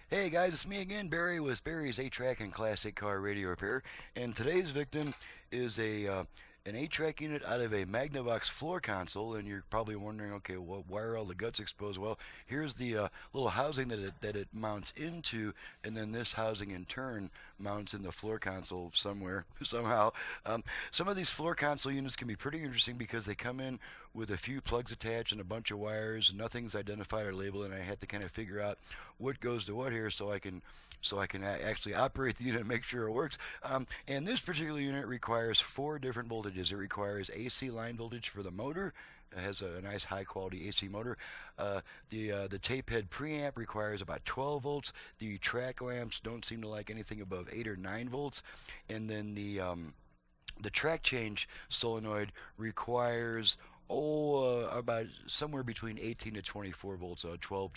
Hey guys, it's me again, Barry with Barry's 8-Track and Classic Car Radio Repair. And today's victim is an 8-track unit out of a Magnavox floor console. And you're probably wondering, okay, well, why are all the guts exposed? Well, here's the little housing that it mounts into, and then this housing in turn mounts in the floor console somewhere, somehow. Some of these floor console units can be pretty interesting because they come in with a few plugs attached and a bunch of wires. Nothing's identified or labeled, and I had to kind of figure out what goes to what here so I can actually operate the unit and make sure it works. And this particular unit requires 4 different voltages. It requires AC line voltage for the motor. It has a nice high quality AC motor. The tape head preamp requires about 12 volts. The track lamps don't seem to like anything above 8 or 9 volts. And then the track change solenoid requires about somewhere between 18 to 24 volts. 12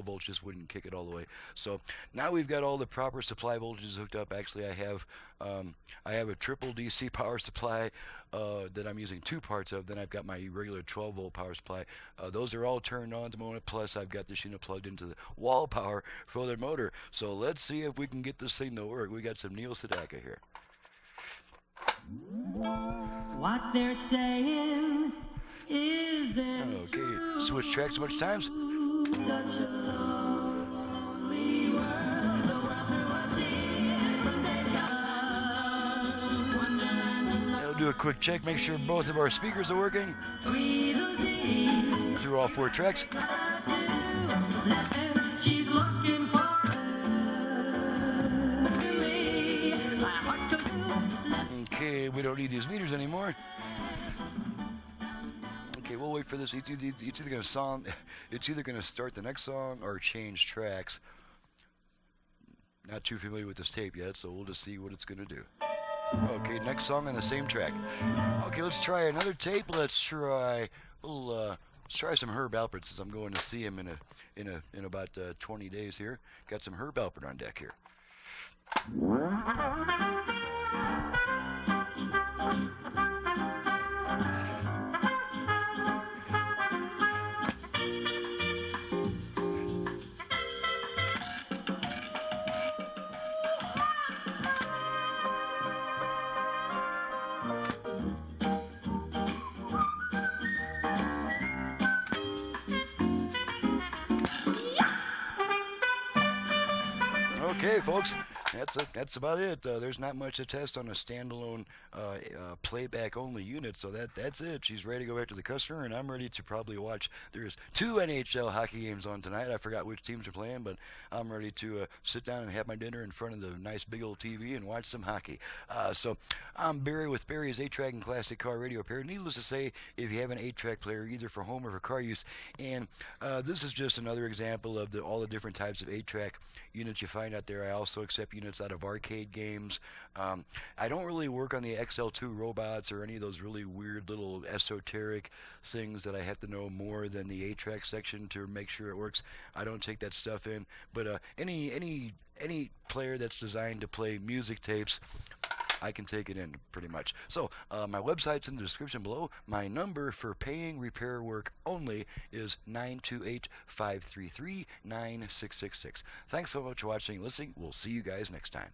volts just wouldn't kick it all the way. So now we've got all the proper supply voltages hooked up. Actually, I have a triple DC power supply that I'm using 2 parts of. Then I've got my regular 12 volt power supply. Those are all turned on at the moment. Plus, I've got this unit plugged into the wall power for the motor. So let's see if we can get this thing to work. We got some Neil Sedaka here. What they're saying isn't okay, switch tracks a bunch of times. I'll do a quick check, make sure both of our speakers are working through all 4 tracks. Okay, we don't need these meters anymore. Okay, we'll wait for this. It's either going to start the next song or change tracks. Not too familiar with this tape yet, so we'll just see what it's going to do. Okay, next song on the same track. Okay, let's try another tape. Let's try some Herb Alpert, since I'm going to see him in about 20 days here. Got some Herb Alpert on deck here. Okay, folks, that's about it. There's not much to test on a standalone playback-only unit, so that's it. She's ready to go back to the customer, and I'm ready to probably watch. There's 2 NHL hockey games on tonight. I forgot which teams are playing, but I'm ready to sit down and have my dinner in front of the nice big old TV and watch some hockey. So I'm Barry with Barry's 8-Track and Classic Car Radio Repair. Needless to say, if you have an 8-track player, either for home or for car use, and this is just another example of all the different types of 8-track units you find out there. I also accept units out of arcade games. I don't really work on the XL2 robots or any of those really weird little esoteric things that I have to know more than the 8-track section to make sure it works. I don't take that stuff in. But any player that's designed to play music tapes, I can take it in pretty much. So my website's in the description below. My number for paying repair work only is 928-533-9666. Thanks so much for watching and listening. We'll see you guys next time.